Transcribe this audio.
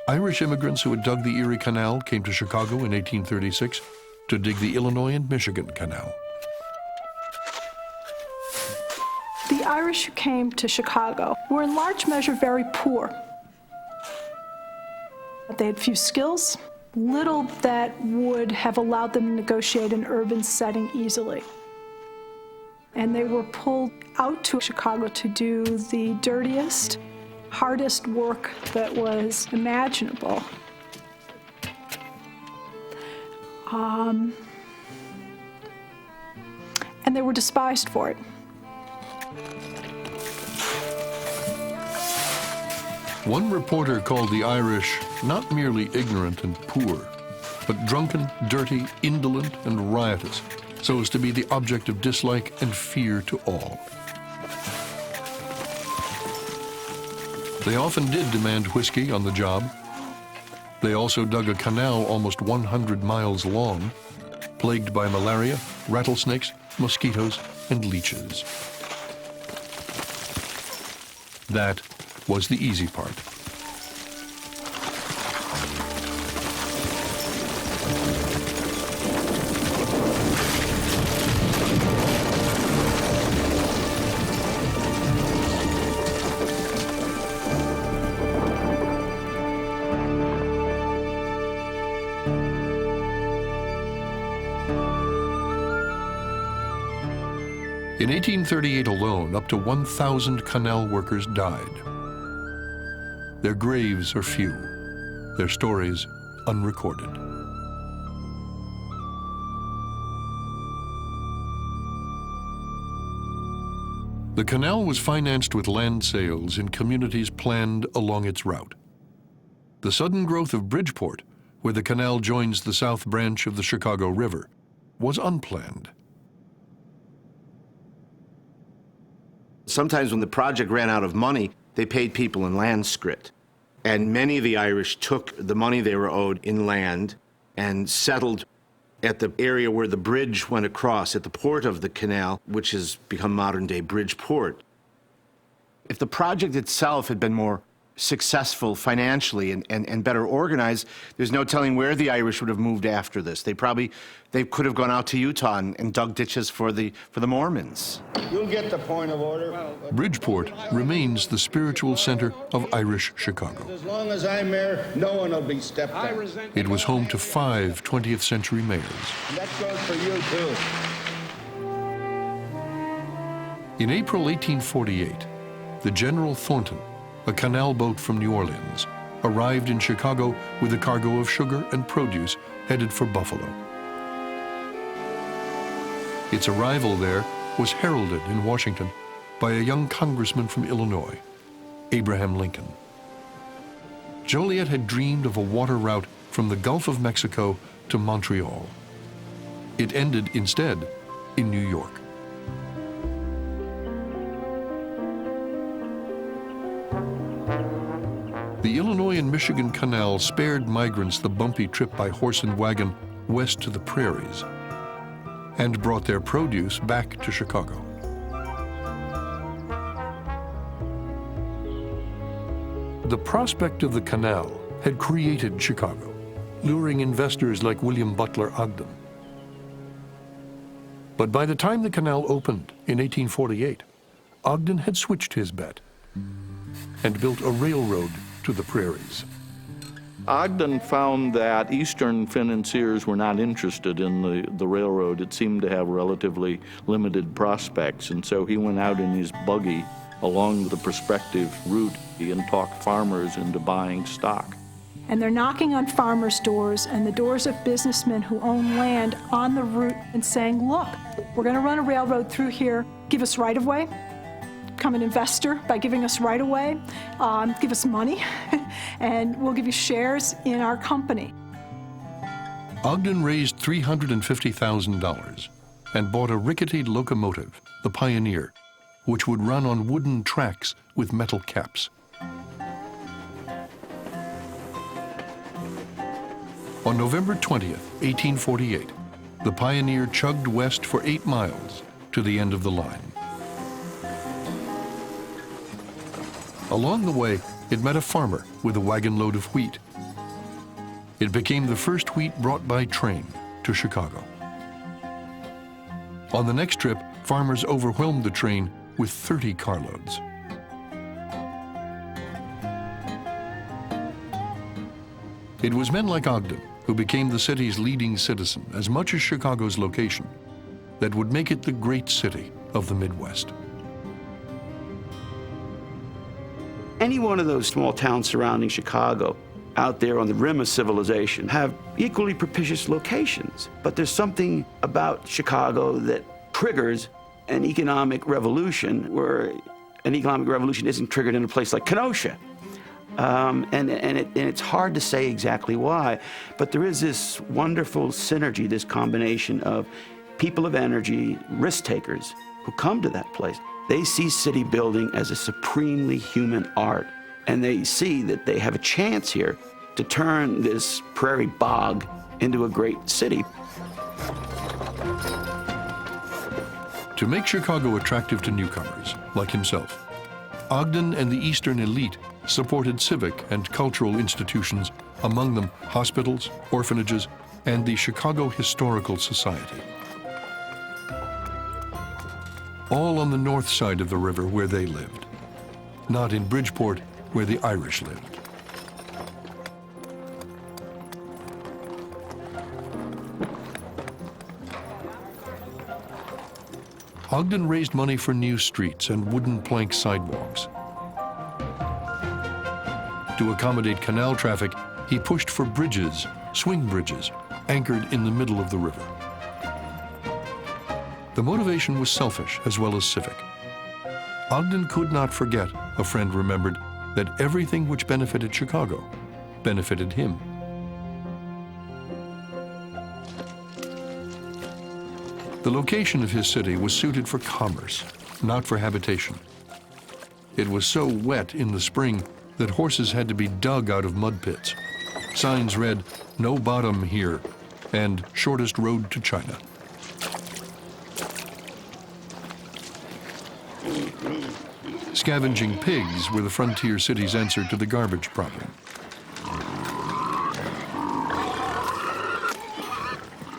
Irish immigrants who had dug the Erie Canal came to Chicago in 1836 to dig the Illinois and Michigan Canal. The Irish who came to Chicago were in large measure very poor. They had few skills, little that would have allowed them to negotiate an urban setting easily. And they were pulled out to Chicago to do the dirtiest, hardest work that was imaginable. And they were despised for it. One reporter called the Irish not merely ignorant and poor, but drunken, dirty, indolent, and riotous, so as to be the object of dislike and fear to all. They often did demand whiskey on the job. They also dug a canal almost 100 miles long, plagued by malaria, rattlesnakes, mosquitoes, and leeches. That was the easy part. In 1838 alone, up to 1,000 canal workers died. Their graves are few, their stories unrecorded. The canal was financed with land sales in communities planned along its route. The sudden growth of Bridgeport, where the canal joins the south branch of the Chicago River, was unplanned. Sometimes when the project ran out of money, they paid people in land scrip. And many of the Irish took the money they were owed in land and settled at the area where the bridge went across, at the port of the canal, which has become modern-day Bridgeport. If the project itself had been more successful financially and better organized, there's no telling where the Irish would have moved after this. They could have gone out to Utah and dug ditches for the Mormons. You'll get the point of order. Bridgeport remains the spiritual center of Irish Chicago. As long as I'm mayor, no one will be stepped on. It was home to 5 20th century mayors. And that goes for you, too. In April 1848, the General Thornton, a canal boat from New Orleans, arrived in Chicago with a cargo of sugar and produce headed for Buffalo. Its arrival there was heralded in Washington by a young congressman from Illinois, Abraham Lincoln. Joliet had dreamed of a water route from the Gulf of Mexico to Montreal. It ended instead in New York. The Illinois and Michigan Canal spared migrants the bumpy trip by horse and wagon west to the prairies and brought their produce back to Chicago. The prospect of the canal had created Chicago, luring investors like William Butler Ogden. But by the time the canal opened in 1848, Ogden had switched his bet and built a railroad to the prairies. Ogden found that Eastern financiers were not interested in the railroad. It seemed to have relatively limited prospects, and so he went out in his buggy along the prospective route and talked farmers into buying stock. And they're knocking on farmers' doors and the doors of businessmen who own land on the route and saying, look, we're going to run a railroad through here, give us right-of-way, become an investor by giving us right-of-way, give us money, and we'll give you shares in our company. Ogden raised $350,000 and bought a rickety locomotive, the Pioneer, which would run on wooden tracks with metal caps. On November 20th, 1848, the Pioneer chugged west for 8 miles to the end of the line. Along the way, it met a farmer with a wagon load of wheat It became the first wheat brought by train to Chicago. On the next trip, farmers overwhelmed the train with 30 carloads. It was men like Ogden, who became the city's leading citizen as much as Chicago's location, that would make it the great city of the Midwest. Any one of those small towns surrounding Chicago, out there on the rim of civilization, have equally propitious locations. But there's something about Chicago that triggers an economic revolution, where an economic revolution isn't triggered in a place like Kenosha. And it's hard to say exactly why, but there is this wonderful synergy, this combination of people of energy, risk takers, who come to that place. They see city building as a supremely human art, and they see that they have a chance here to turn this prairie bog into a great city. To make Chicago attractive to newcomers, like himself, Ogden and the Eastern elite supported civic and cultural institutions, among them hospitals, orphanages, and the Chicago Historical Society. All on the north side of the river where they lived, not in Bridgeport where the Irish lived. Ogden raised money for new streets and wooden plank sidewalks. To accommodate canal traffic, he pushed for bridges, swing bridges, anchored in the middle of the river. The motivation was selfish as well as civic. Ogden could not forget, a friend remembered, that everything which benefited Chicago benefited him. The location of his city was suited for commerce, not for habitation. It was so wet in the spring that horses had to be dug out of mud pits. Signs read, "No bottom here," and "Shortest road to China." Scavenging pigs were the frontier city's answer to the garbage problem.